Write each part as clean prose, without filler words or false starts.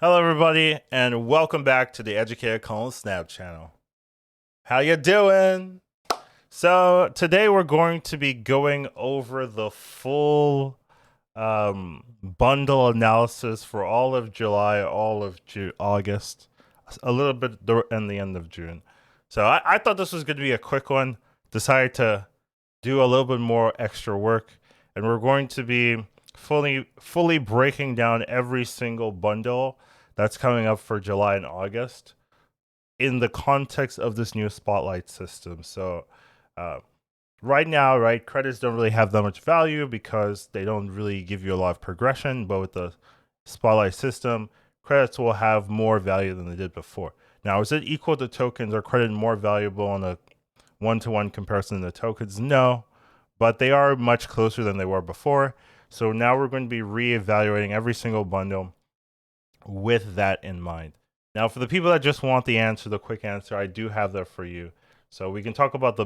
Hello, everybody, and welcome back to the Educatedcollins Snap channel. How you doing? So today we're going to be going over the full bundle analysis for all of July, all of August, a little bit in the end of June. So I thought this was going to be a quick one. Decided to do a little bit more extra work, and we're going to be fully breaking down every single bundle that's coming up for July and August in the context of this new spotlight system. So uh, right now, right, credits don't really have that much value because they don't really give you a lot of progression, but with the spotlight system, credits will have more value than they did before. Now, is it equal to tokens? Are credit more valuable on a one-to-one comparison to tokens? No, but they are much closer than they were before. So now we're going to be reevaluating every single bundle with that in mind. Now, for the people that just want the answer, the quick answer, I do have that for you. So we can talk about the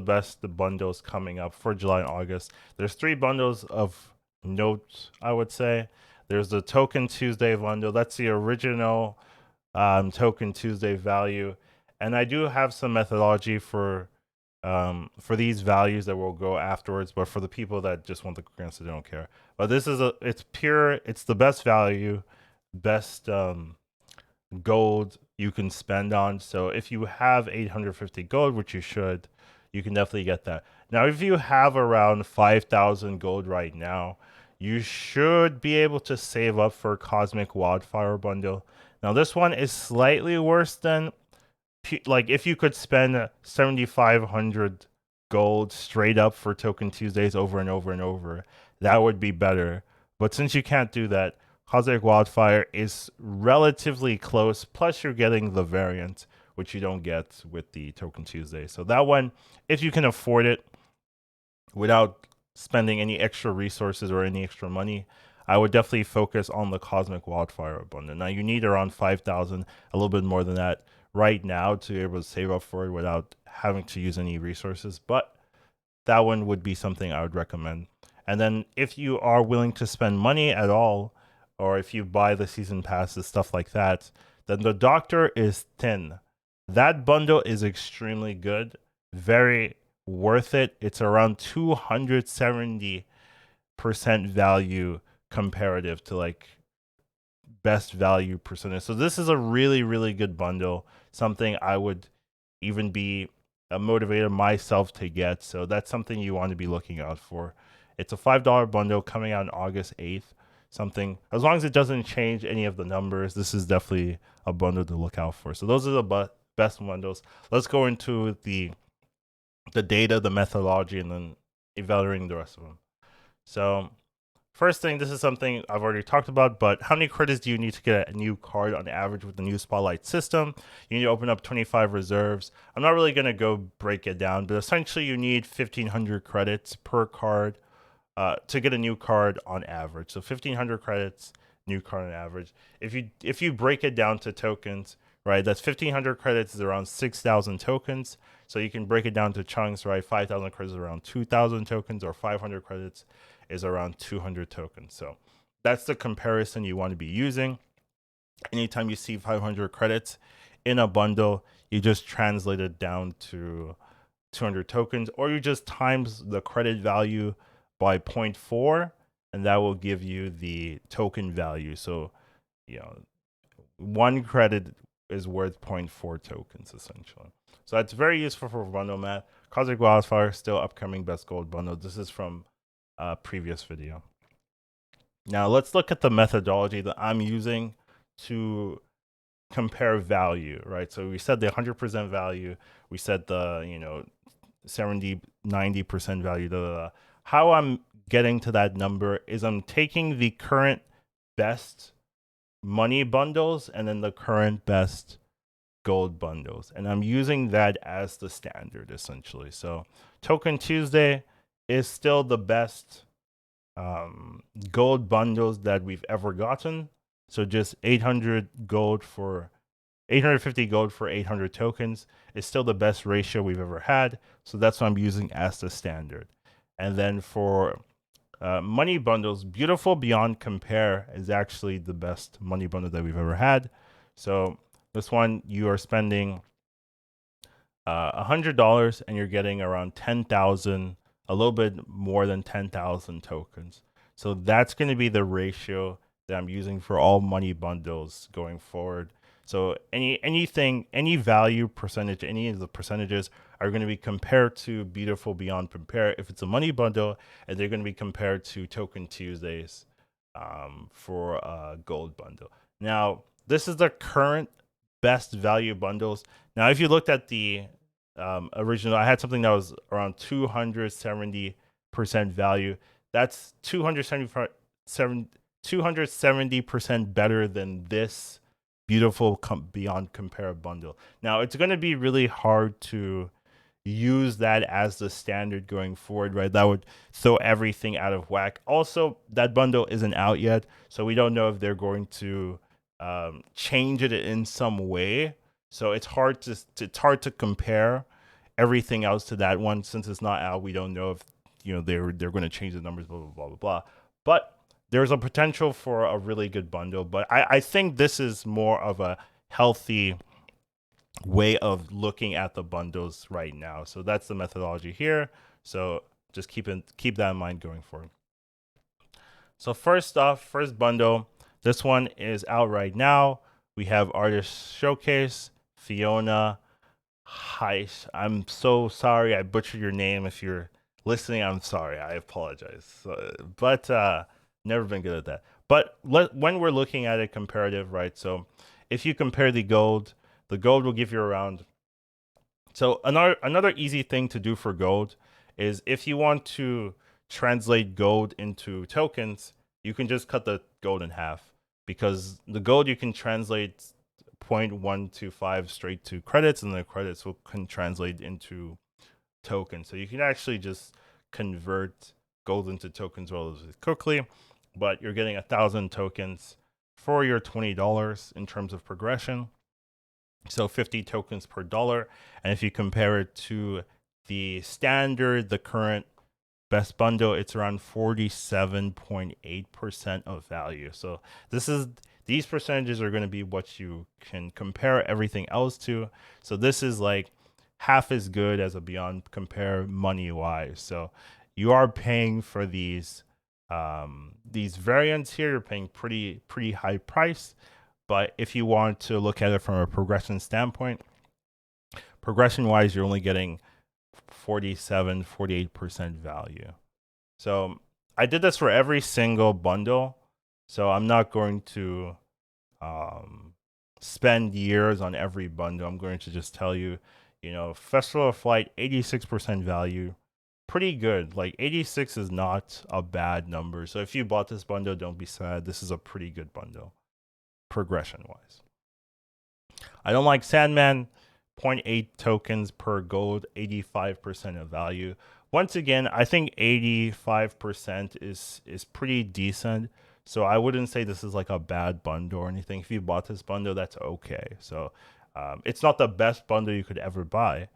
bundles coming up for July and August. There's 3 bundles of note, I would say. There's the Token Tuesday bundle. That's the original Token Tuesday value. And I do have some methodology for these values that will go afterwards, but for the people that just want the quick answer, they don't care. But this is it's pure, it's the best value, best gold you can spend on. So if you have 850 gold, which you should, you can definitely get that. Now, if you have around 5,000 gold right now, you should be able to save up for Cosmic Wildfire bundle. Now, this one is slightly worse than, like, if you could spend 7,500 gold straight up for Token Tuesdays over and over and over, that would be better. But since you can't do that, Cosmic Wildfire is relatively close, plus you're getting the variant, which you don't get with the Token Tuesday. So that one, if you can afford it without spending any extra resources or any extra money, I would definitely focus on the Cosmic Wildfire bundle. Now, you need around 5,000, a little bit more than that right now to be able to save up for it without having to use any resources, but that one would be something I would recommend. And then if you are willing to spend money at all, or if you buy the season passes, stuff like that, then the Doctor is thin. That bundle is extremely good, very worth it. It's around 270% value comparative to like best value percentage. So this is a really, really good bundle, something I would even be motivated myself to get. So that's something you want to be looking out for. It's a $5 bundle coming out on August 8th. Something, as long as it doesn't change any of the numbers, this is definitely a bundle to look out for. So those are the best bundles. Let's go into the data, the methodology, and then evaluating the rest of them. So first thing, this is something I've already talked about, but how many credits do you need to get a new card on average with the new Spotlight system? You need to open up 25 reserves. I'm not really going to go break it down, but essentially you need 1,500 credits per card to get a new card on average. So 1,500 credits, new card on average. If you break it down to tokens, right, that's 1,500 credits is around 6,000 tokens. So you can break it down to chunks, right? 5,000 credits is around 2,000 tokens, or 500 credits is around 200 tokens. So that's the comparison you want to be using. Anytime you see 500 credits in a bundle, you just translate it down to 200 tokens, or you just times the credit value by 0.4, and that will give you the token value. So, you know, 1 credit is worth 0.4 tokens, essentially. So that's very useful for bundle math. Cosmic Wildfire, still upcoming best gold bundle. This is from a previous video. Now let's look at the methodology that I'm using to compare value, right? So we said the 100% value, we said the 70, 90% value. How I'm getting to that number is I'm taking the current best money bundles and then the current best gold bundles, and I'm using that as the standard, essentially. So Token Tuesday is still the best gold bundles that we've ever gotten. So just 850 gold for 800 tokens is still the best ratio we've ever had. So that's what I'm using as the standard. And then for money bundles, Beautiful Beyond Compare is actually the best money bundle that we've ever had. So this one, you are spending $100 and you're getting around 10,000, a little bit more than 10,000 tokens. So that's going to be the ratio that I'm using for all money bundles going forward. So any value percentage, any of the percentages are going to be compared to Beautiful Beyond Compare if it's a money bundle, and they're going to be compared to Token Tuesdays for a gold bundle. Now, this is the current best value bundles. Now, if you looked at the original, I had something that was around 270% value. That's 270% better than this Beautiful Beyond Compare bundle. Now, it's going to be really hard to use that as the standard going forward, right? That would throw everything out of whack. Also, that bundle isn't out yet, so we don't know if they're going to change it in some way. So it's hard to compare everything else to that one since it's not out. We don't know if they're going to change the numbers, blah blah blah blah blah. But there's a potential for a really good bundle. But I think this is more of a healthy way of looking at the bundles right now. So that's the methodology here. So just keep that in mind going forward. So first bundle, this one is out right now. We have Artist Showcase, Fiona, Hsieh. I'm so sorry I butchered your name. If you're listening, I'm sorry. I apologize. But never been good at that. But when we're looking at it comparative, right? So if you compare the gold will give you around. So another easy thing to do for gold is if you want to translate gold into tokens, you can just cut the gold in half, because the gold you can translate 0.125 straight to credits, and the credits can translate into tokens. So you can actually just convert gold into tokens relatively quickly, but you're getting 1,000 tokens for your $20 in terms of progression. So 50 tokens per dollar. And if you compare it to the standard, the current best bundle, it's around 47.8% of value. So these percentages are going to be what you can compare everything else to. So this is like half as good as a Beyond Compare money wise. So you are paying for these variants here. You're paying pretty high price. But if you want to look at it from a progression standpoint, progression wise, you're only getting 48% value. So I did this for every single bundle. So I'm not going to spend years on every bundle. I'm going to just tell you, Festival of Flight, 86% value. Pretty good. Like 86 is not a bad number. So if you bought this bundle, don't be sad. This is a pretty good bundle, progression wise. I don't like Sandman, 0.8 tokens per gold, 85% of value. Once again, I think 85% is pretty decent. So I wouldn't say this is like a bad bundle or anything. If you bought this bundle, that's okay. So it's not the best bundle you could ever buy,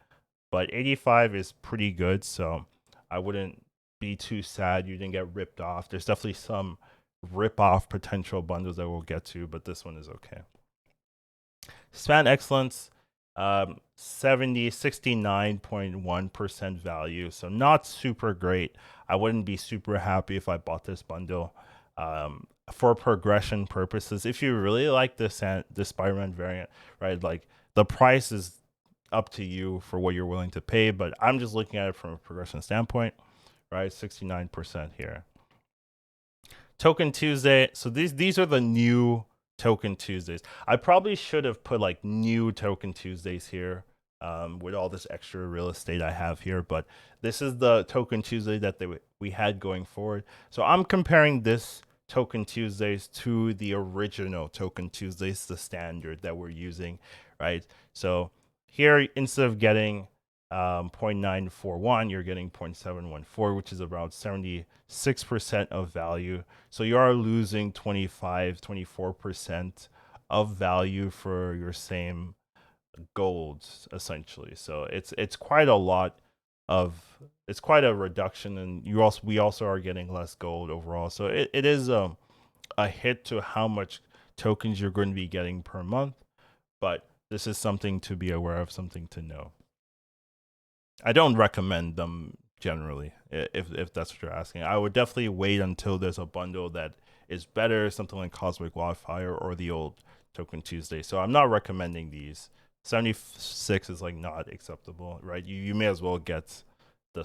but 85 is pretty good. So I wouldn't be too sad you didn't get ripped off. There's definitely some rip-off potential bundles that we'll get to, but this one is okay. Spandexcellent, 69.1% value, so not super great. I wouldn't be super happy if I bought this bundle. For progression purposes, if you really like the Spider-Man variant, right, like the price is up to you for what you're willing to pay, but I'm just looking at it from a progression standpoint, right? 69% here. Token Tuesday. So these are the new Token Tuesdays. I probably should have put like new Token Tuesdays here with all this extra real estate I have here, but this is the Token Tuesday that we had going forward. So I'm comparing this Token Tuesdays to the original Token Tuesdays, the standard that we're using, right? So here, instead of getting 0.941, you're getting 0.714, which is about 76% of value. So you are losing 24% of value for your same golds, essentially. So it's quite a lot it's quite a reduction, and we also are getting less gold overall. So it is a hit to how much tokens you're going to be getting per month, but this is something to be aware of, something to know. I don't recommend them generally, if that's what you're asking. I would definitely wait until there's a bundle that is better, something like Cosmic Wildfire or the old Token Tuesday. So I'm not recommending these. 76 is like not acceptable, right? You may as well get the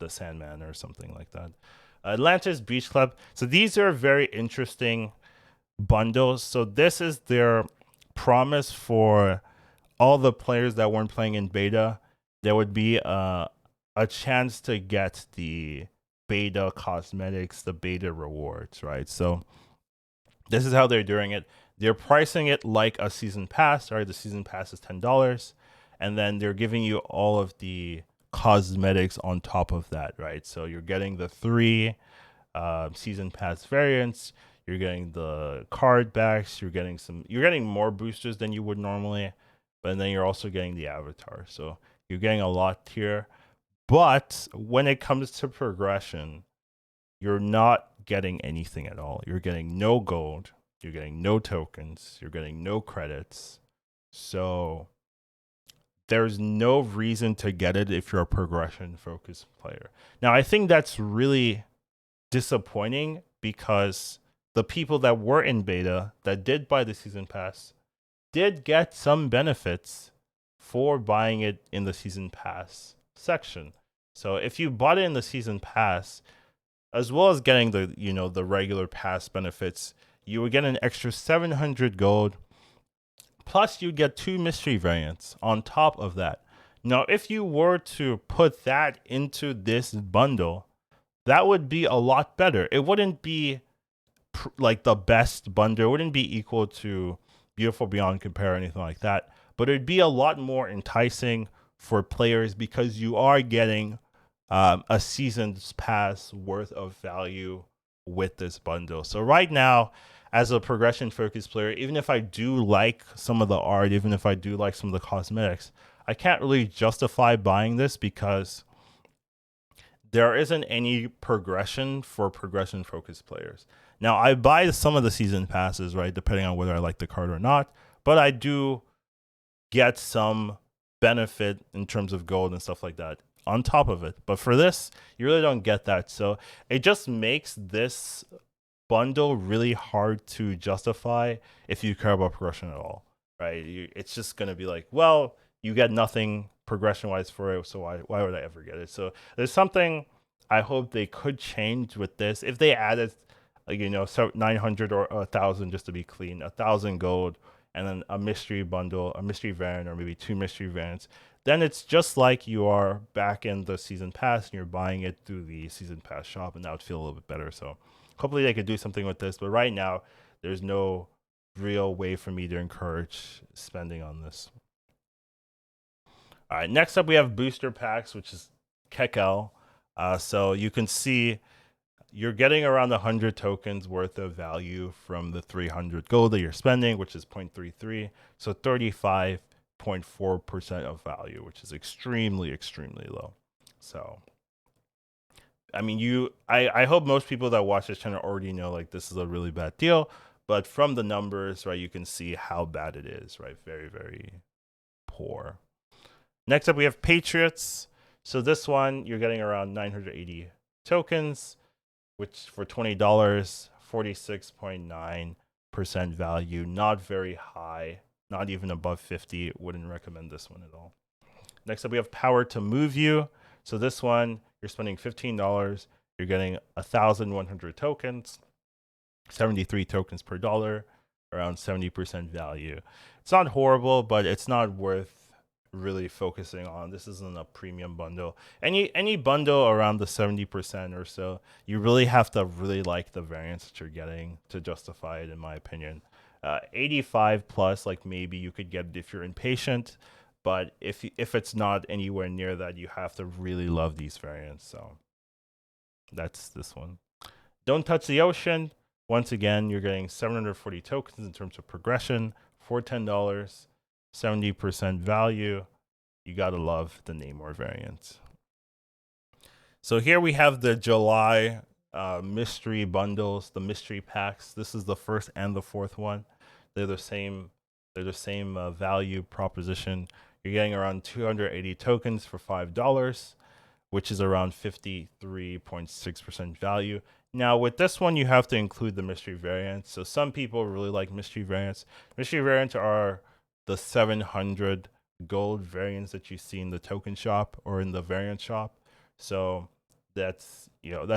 Sandman or something like that. Atlantis Beach Club. So these are very interesting bundles. So this is their promise for all the players that weren't playing in beta. There would be a chance to get the beta cosmetics, the beta rewards, right? So this is how they're doing it. They're pricing it like a season pass, right? The season pass is $10, and then they're giving you all of the cosmetics on top of that, right? So you're getting the 3 season pass variants, you're getting the card backs, you're getting more boosters than you would normally, but then you're also getting the avatar. So you're getting a lot here. But when it comes to progression, you're not getting anything at all. You're getting no gold, you're getting no tokens, you're getting no credits. So there's no reason to get it if you're a progression focused player. Now, I think that's really disappointing because the people that were in beta that did buy the season pass did get some benefits for buying it in the season pass section. So if you bought it in the season pass, as well as getting the regular pass benefits, you would get an extra 700 gold, plus you get 2 mystery variants on top of that. Now, if you were to put that into this bundle, that would be a lot better. It wouldn't be like the best bundle. It wouldn't be equal to Beautiful Beyond Compare or anything like that, but it'd be a lot more enticing for players because you are getting a season's pass worth of value with this bundle. So right now, as a progression focused player, even if I do like some of the art, even if I do like some of the cosmetics, I can't really justify buying this because there isn't any progression for progression focused players. Now, I buy some of the season passes, right, depending on whether I like the card or not, but I do get some benefit in terms of gold and stuff like that on top of it. But for this, you really don't get that. So it just makes this bundle really hard to justify if you care about progression at all, right? It's just going to be like, well, you get nothing progression wise for it, so why would I ever get it? So there's something I hope they could change with this. If they added, like, so 900 or 1,000, just to be clean, 1,000 gold, and then a mystery bundle, a mystery variant, or maybe 2 mystery variants, then it's just like you are back in the season pass and you're buying it through the season pass shop, and that would feel a little bit better. So hopefully they could do something with this, but right now there's no real way for me to encourage spending on this. All right, next up we have booster packs, which is Kekel. So you can see you're getting around 100 tokens worth of value from the 300 gold that you're spending, which is 0.33. So 35.4% of value, which is extremely, extremely low. So, I mean, I hope most people that watch this channel already know, like, this is a really bad deal. But from the numbers, right, you can see how bad it is, right? Very, very poor. Next up, we have Patriots. So this one, you're getting around 980 tokens, which for $20, 46.9% value. Not very high, not even above 50. Wouldn't recommend this one at all. Next up, we have Power to Move You. So this one, you're spending $15. You're getting 1,100 tokens, 73 tokens per dollar, around 70% value. It's not horrible, but it's not worth really focusing on. This isn't a premium bundle. Any bundle around the 70% or so, you really have to really like the variants that you're getting to justify it, in my opinion. 85 plus, like, maybe you could get it if you're impatient, but if it's not anywhere near that, you have to really love these variants. So that's this one. Don't Touch the Ocean. Once again, you're getting 740 tokens in terms of progression for $10. 70% value. You gotta love the Namor variant. So here we have the July mystery bundles, the mystery packs. This is the first and the fourth one. They're the same. They're the same value proposition. You're getting around 280 tokens for $5, which is around 53.6% value. Now, with this one, you have to include the mystery variants. So some people really like mystery variants. Mystery variants are the 700 gold variants that you see in the token shop or in the variant shop. So that's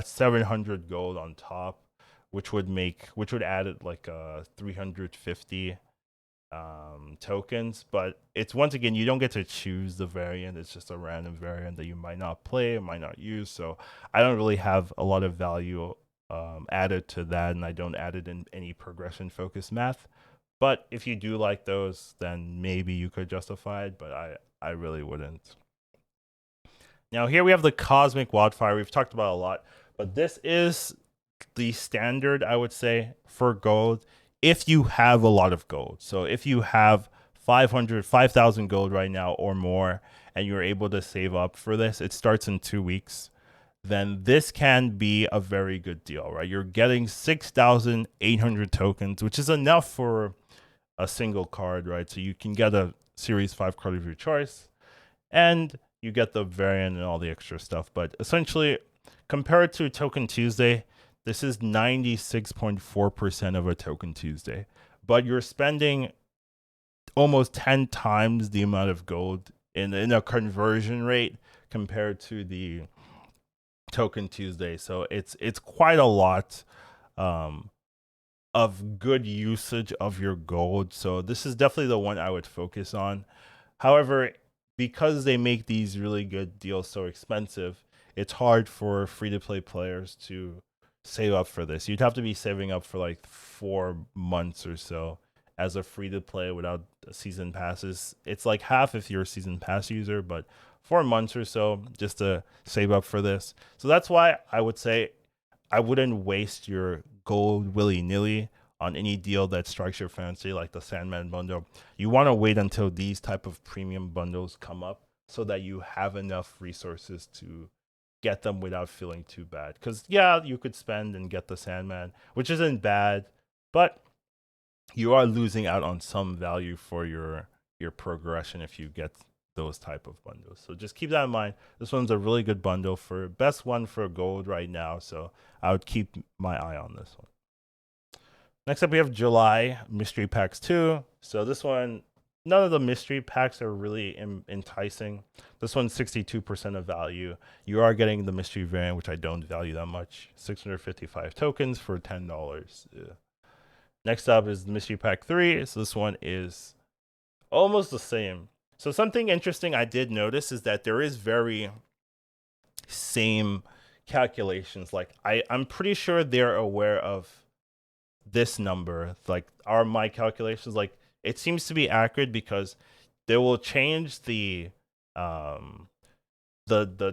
700 gold on top, which would add it like 350 tokens. But it's, once again, you don't get to choose the variant. It's just a random variant that you might not play, might not use. So I don't really have a lot of value added to that, and I don't add it in any progression focused math. But if you do like those, then maybe you could justify it, but I really wouldn't. Now here we have the Cosmic Wildfire. We've talked about a lot, but this is the standard, I would say, for gold if you have a lot of gold. So if you have 5,000 gold right now or more, and you're able to save up for this, it starts in 2 weeks, then this can be a very good deal, right? You're getting 6,800 tokens, which is enough for a single card, right? So you can get a Series 5 card of your choice, and you get the variant and all the extra stuff. But essentially, compared to Token Tuesday, this is 96.4% of a Token Tuesday. But you're spending almost 10 times the amount of gold in a conversion rate compared to the Token Tuesday. So it's quite a lot of good usage of your gold. So this is definitely the one I would focus on. However, because they make these really good deals so expensive, it's hard for free-to-play players to save up for this. You'd have to be saving up for like 4 months or so as a free-to-play without season passes. It's like half if you're a season pass user, but 4 months or so just to save up for this. So that's why I would say I wouldn't waste your gold willy-nilly on any deal that strikes your fancy, like the Sandman bundle. You want to wait until these type of premium bundles come up so that you have enough resources to get them without feeling too bad. Because yeah, you could spend and get the Sandman, which isn't bad, but you are losing out on some value for your progression if you get those type of bundles. So just keep that in mind. This one's a really good bundle, for best one for gold right now. So I would keep my eye on this one. Next up, we have July mystery packs 2. So this one, none of the mystery packs are really enticing. This one's 62% of value. You are getting the mystery variant, which I don't value that much. 655 tokens for $10. Yeah. Next up is the mystery pack 3. So this one is almost the same. So something interesting I did notice is that there is very same calculations. Like I'm pretty sure they're aware of this number. Like my calculations, like it seems to be accurate because they will change the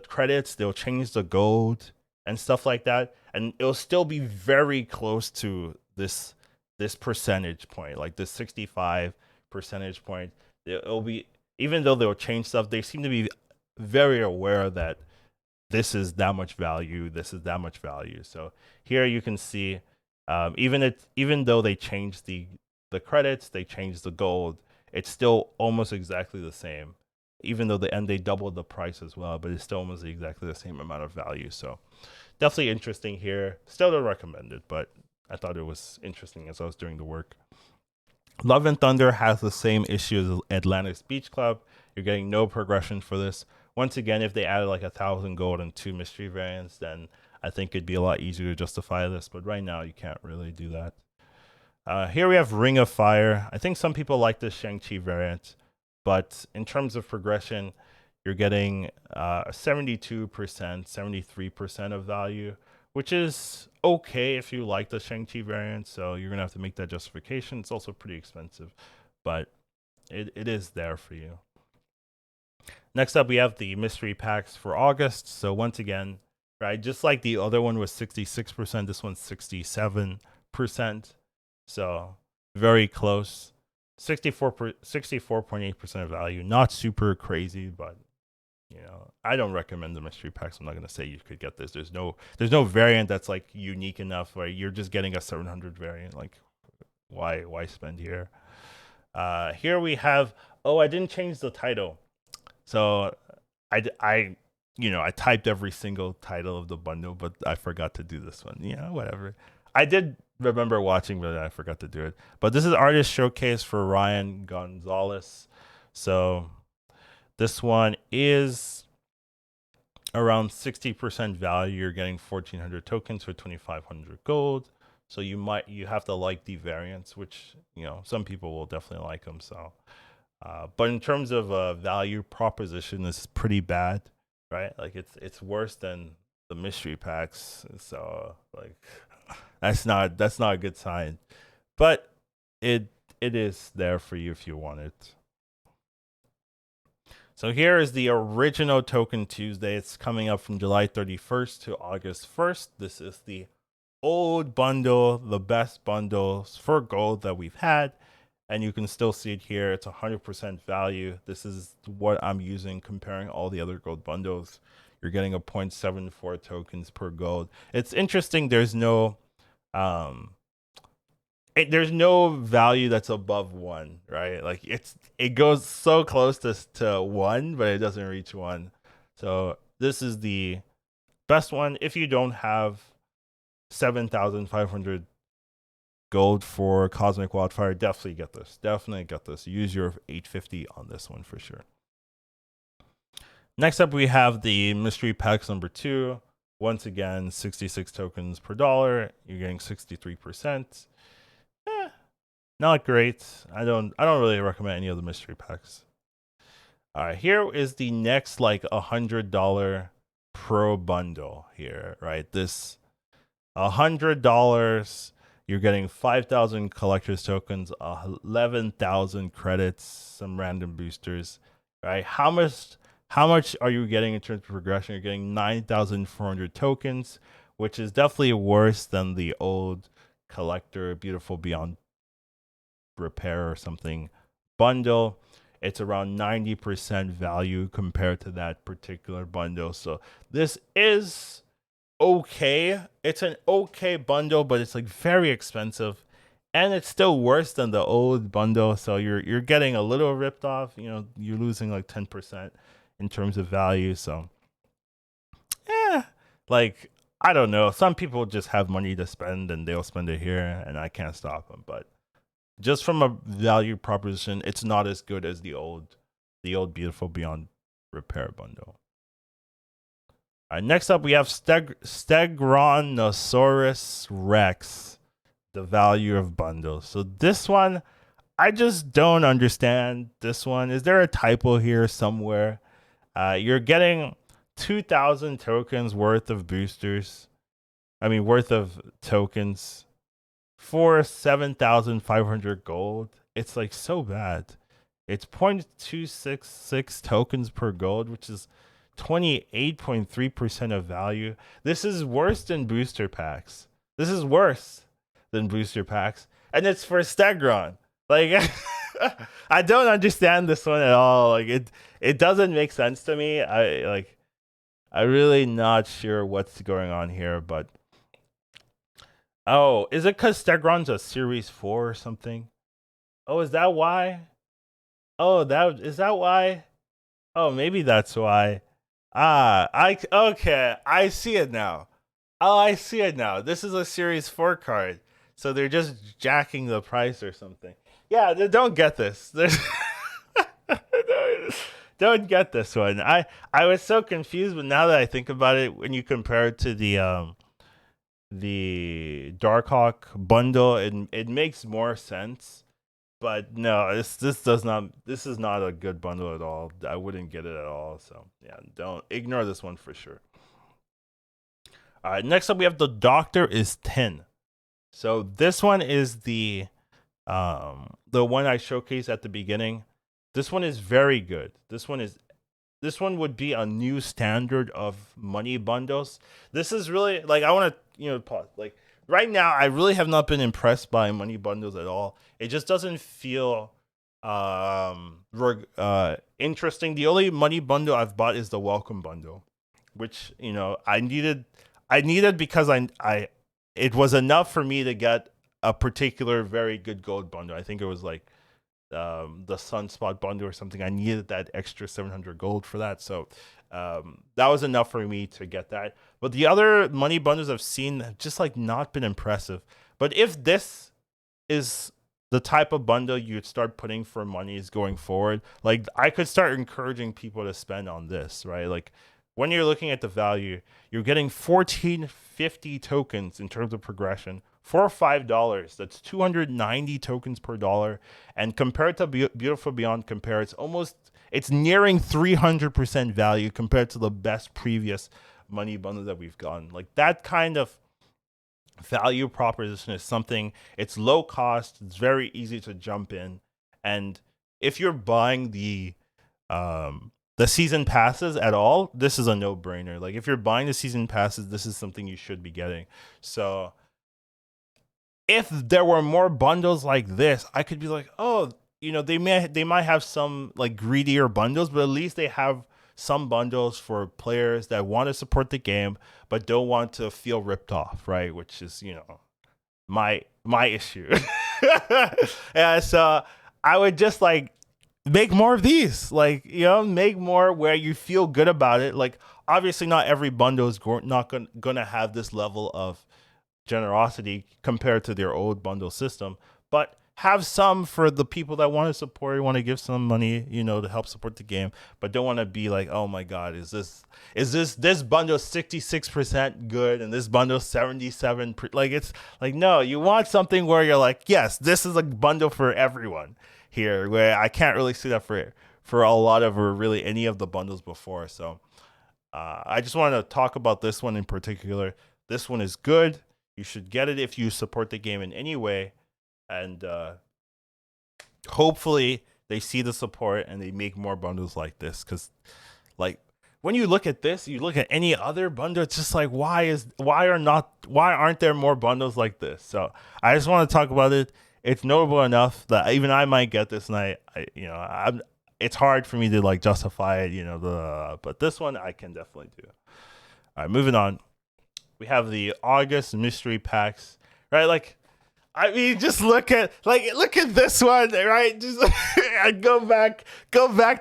credits, they'll change the gold and stuff like that, and it'll still be very close to this percentage point, like this 65 percentage point. It'll be, even though they'll change stuff, they seem to be very aware that this is that much value, this is that much value. So here you can see, even though they changed the credits, they changed the gold, it's still almost exactly the same. Even though they doubled the price as well, but it's still almost exactly the same amount of value. So definitely interesting here. Still don't recommend it, but I thought it was interesting as I was doing the work. Love and Thunder has the same issue as Atlantis Beach Club. You're getting no progression for this. Once again, if they added like 1,000 gold and 2 mystery variants, then I think it'd be a lot easier to justify this. But right now, you can't really do that. Here we have Ring of Fire. I think some people like this Shang-Chi variant, but in terms of progression, you're getting 72%, 73% of value, which is okay if you like the Shang-Chi variant. So you're going to have to make that justification. It's also pretty expensive, but it is there for you. Next up, we have the mystery packs for August. So once again, right, just like the other one was 66%, this one's 67%. So very close. 64.8% of value. Not super crazy, but I don't recommend the mystery packs. I'm not gonna say you could get this. There's no variant that's like unique enough where you're just getting a 700 variant. Like, why spend here? Here we have. Oh, I didn't change the title, so I typed every single title of the bundle, but I forgot to do this one. Whatever. I did remember watching, but I forgot to do it. But this is artist showcase for Rian Gonzales. So this one is around 60% value. You're getting 1,400 tokens for 2,500 gold. So you have to like the variants, which some people will definitely like them. So, but in terms of value proposition, this is pretty bad, right? Like it's worse than the mystery packs. So like that's not a good sign. But it is there for you if you want it. So here is the original Token Tuesday. It's coming up from July 31st to August 1st. This is the old bundle, the best bundles for gold that we've had. And you can still see it here. It's 100% value. This is what I'm using comparing all the other gold bundles. You're getting a 0.74 tokens per gold. It's interesting. There's no value that's above 1, right? Like it goes so close to 1, but it doesn't reach 1. So this is the best one. If you don't have 7,500 gold for Cosmic Wildfire, definitely get this. Use your 850 on this one for sure. Next up, we have the mystery packs number 2. Once again, 66 tokens per dollar. You're getting 63%. Not great. I don't really recommend any of the mystery packs. All right, here is the next like $100 pro bundle here, right? This $100, you're getting 5,000 collector's tokens, 11,000 credits, some random boosters, right? How much are you getting in terms of progression? You're getting 9,400 tokens, which is definitely worse than the old collector Beautiful Beyond Repair or something bundle. It's around 90% value compared to that particular bundle. So this is okay. It's an okay bundle, but it's like very expensive, and it's still worse than the old bundle. So you're getting a little ripped off. You're losing like 10% in terms of value. So like I don't know. Some people just have money to spend and they'll spend it here, and I can't stop them. But just from a value proposition, it's not as good as the old Beautiful Beyond Repair bundle. All right, next up, we have Stegronosaurus Wrecks, the value of bundles. So this one, I just don't understand this one. Is there a typo here somewhere? You're getting 2,000 tokens worth of boosters. Worth of tokens for 7,500 gold. It's like so bad. It's 0.266 tokens per gold, which is 28.3% of value. This is worse than booster packs. And it's for Stegron. Like I don't understand this one at all. Like it doesn't make sense to me. I'm really not sure what's going on here, but oh, is it because Stegron's a Series 4 or something? Oh, is that why? Is that why? Oh, maybe that's why. Okay, I see it now. Oh, I see it now. This is a Series 4 card. So they're just jacking the price or something. Yeah, don't get this. Don't get this one. I was so confused, but now that I think about it, when you compare it to the Darkhawk bundle, it makes more sense. But no, this is not a good bundle at all. I wouldn't get it at all. So yeah, don't ignore this one for sure. All right, next up we have the Doctor is 10. So this one is the one I showcased at the beginning. This one is very good. This one would be a new standard of money bundles. This is really like I want to pause. Like right now, I really have not been impressed by money bundles at all. It just doesn't feel interesting. The only money bundle I've bought is the welcome bundle, which I needed. I needed because I it was enough for me to get a particular very good gold bundle. I think it was like the Sunspot bundle or something. I needed that extra 700 gold for that, so that was enough for me to get that. But the other money bundles I've seen have just like not been impressive. But if this is the type of bundle you'd start putting for monies going forward, like I could start encouraging people to spend on this, right? Like when you're looking at the value, you're getting 1450 tokens in terms of progression for $5. That's 290 tokens per dollar. And compared to Beautiful Beyond Compare, it's nearing 300% value compared to the best previous money bundle that we've gotten. Like that kind of value proposition is something, it's low cost, it's very easy to jump in. And if you're buying the season passes at all, this is a no-brainer. Like if you're buying the season passes, this is something you should be getting. So if there were more bundles like this, I could be like, oh, they might have some like greedier bundles, but at least they have some bundles for players that want to support the game but don't want to feel ripped off, right? Which is my issue. And so I would just like make more of these, like make more where you feel good about it. Like obviously not every bundle is not gonna have this level of generosity compared to their old bundle system, but have some for the people that want to support, want to give some money, to help support the game, but don't want to be like, oh my god, is this bundle 66% good and this bundle 77? Like it's like, no, you want something where you're like, yes, this is a bundle for everyone here. Where I can't really see that for a lot of or really any of the bundles before. So I just want to talk about this one in particular. This one is good. You should get it if you support the game in any way. And hopefully they see the support and they make more bundles like this. Because like when you look at this, you look at any other bundle, it's just like, why aren't there more bundles like this? So I just want to talk about it. It's notable enough that even I might get this, and it's hard for me to like justify it, but this one I can definitely do. All right, moving on. We have the August mystery packs, right? Like, I mean, just look at this one, right? Just go back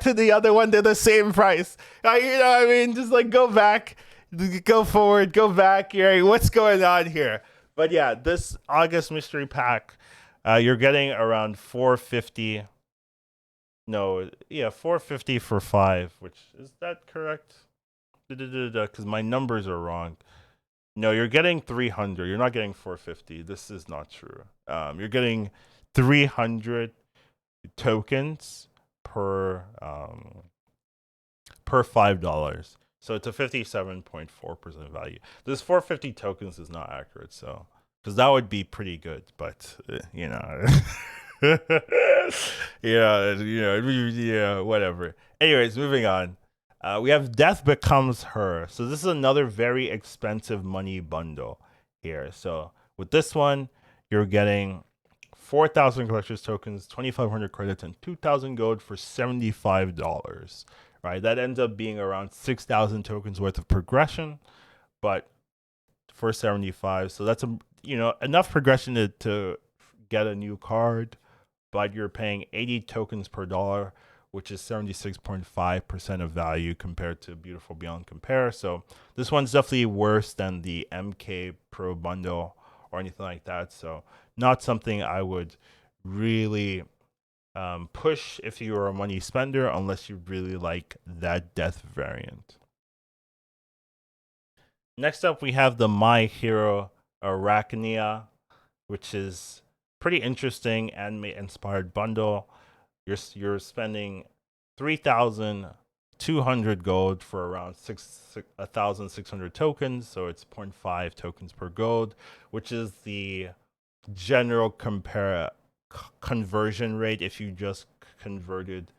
to the other one. They're the same price. I mean, just like go back, go forward, go back. Right? What's going on here? But yeah, this August mystery pack, you're getting around 450. No, yeah, 450 for 5. Which is that correct? Because my numbers are wrong. No, you're getting 300. You're not getting 450. This is not true. You're getting 300 tokens per $5. So it's a 57.4% value. This 450 tokens is not accurate, so because that would be pretty good, but whatever. Anyways, moving on. We have Death Becomes Her. So this is another very expensive money bundle here. So with this one, you're getting 4,000 collector's tokens, 2,500 credits, and 2,000 gold for $75. Right? That ends up being around 6,000 tokens worth of progression, but for 75. So that's enough progression to get a new card, but you're paying 80 tokens per dollar, which is 76.5% of value compared to Beautiful Beyond Compare. So this one's definitely worse than the MK Pro bundle or anything like that. So not something I would really push if you are a money spender, unless you really like that death variant. Next up, we have the My Hero Arachnia, which is pretty interesting anime-inspired bundle. You're spending 3,200 gold for around 1,600 tokens, so it's 0.5 tokens per gold, which is the general conversion rate if you just converted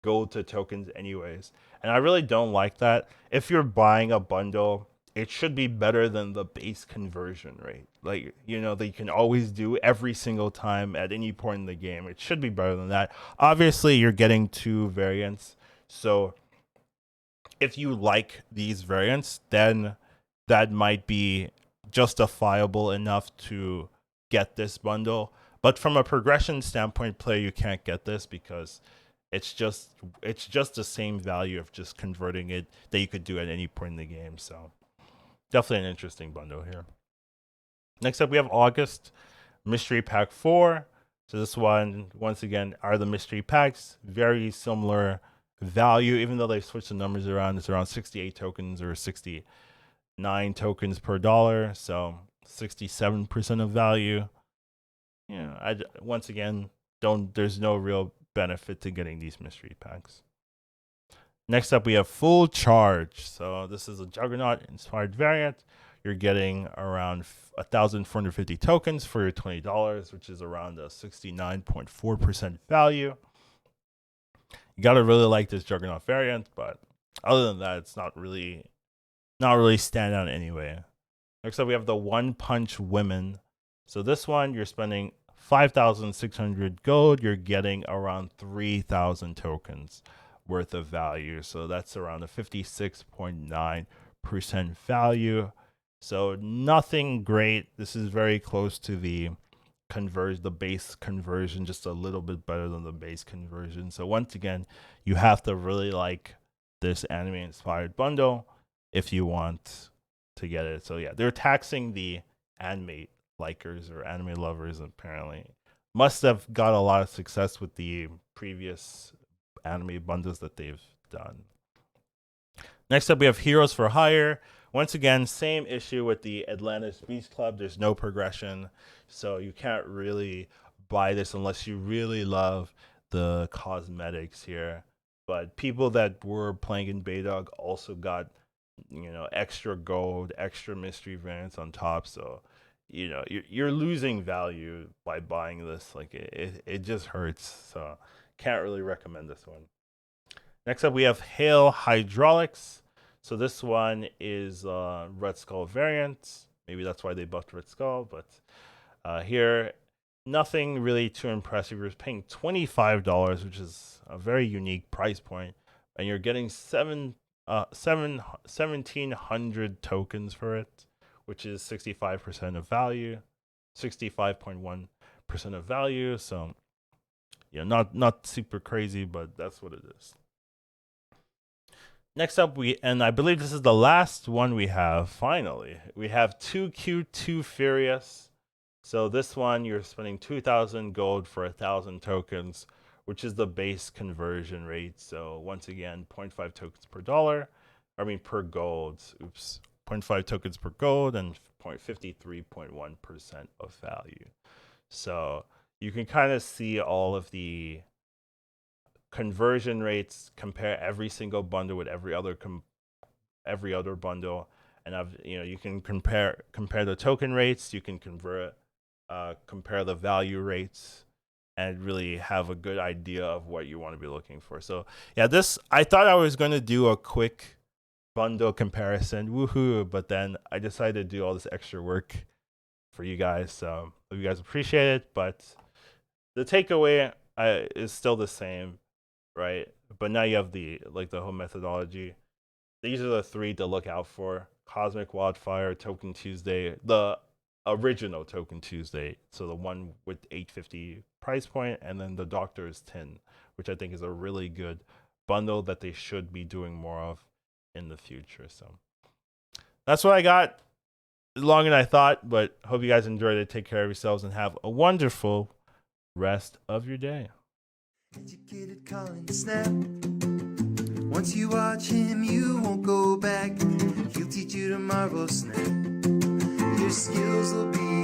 gold to tokens anyways. And I really don't like that. If you're buying a bundle it should be better than the base conversion rate. Like, you know, that you can always do every single time at any point in the game. It should be better than that. Obviously, you're getting 2 variants. So if you like these variants, then that might be justifiable enough to get this bundle. But from a progression standpoint, player, you can't get this because it's just the same value of just converting it that you could do at any point in the game. So definitely an interesting bundle here. Next up, we have August Mystery Pack 4. So this one, once again, are the mystery packs. Very similar value, even though they've switched the numbers around. It's around 68 tokens or 69 tokens per dollar. So 67% of value. You know, once again, there's no real benefit to getting these mystery packs. Next up, we have Full Charge. So this is a Juggernaut inspired variant. You're getting around 1,450 tokens for your $20, which is around a 69.4% value. You gotta really like this Juggernaut variant, but other than that, it's not really stand out anyway. Next up, we have the One Punch Women. So this one, you're spending 5,600 gold. You're getting around 3,000 tokens worth of value. So that's around a 56.9% value. So nothing great. This is very close to the base conversion, just a little bit better than the base conversion. So once again, you have to really like this anime inspired bundle if you want to get it. So yeah, they're taxing the anime likers or anime lovers. Apparently must have got a lot of success with the previous anime bundles that they've done. Next up, we have Heroes for Hire. Once again, same issue with the Atlantis Beast Club. There's no progression, so you can't really buy this unless you really love the cosmetics here. But people that were playing in Baydog also got, you know, extra gold, extra mystery variants on top. So, you know, you're losing value by buying this. Like it just hurts. So can't really recommend this one. Next up, we have Hail Hydraulics. So this one is Red Skull variant. Maybe that's why they buffed Red Skull. But here, nothing really too impressive. You're paying $25, which is a very unique price point, and you're getting 1,700 tokens for it, which is 65% of value, 65.1% of value. So, yeah, not super crazy, but that's what it is. Next up, and I believe this is the last one we have, finally. We have 2Q2 Furious. So this one, you're spending 2,000 gold for 1,000 tokens, which is the base conversion rate. So once again, 0.5 tokens per dollar. I mean, per gold. Oops. 0.5 tokens per gold and 53.1% of value. So you can kind of see all of the conversion rates, compare every single bundle with every other bundle, and you can compare the token rates, you can compare the value rates, and really have a good idea of what you want to be looking for. So yeah, I thought I was going to do a quick bundle comparison, woohoo, but then I decided to do all this extra work for you guys. So hope you guys appreciate it, but the takeaway is still the same, right? But now you have the whole methodology. These are the 3 to look out for: Cosmic Wildfire, Token Tuesday, the original Token Tuesday, so the one with 850 price point, and then the Doctor's 10, which I think is a really good bundle that they should be doing more of in the future. So that's what I got. Longer than I thought, but hope you guys enjoyed it. Take care of yourselves and have a wonderful rest of your day. Educatedcollins snap. Once you watch him, you won't go back. He'll teach you to marvel snap. Your skills will be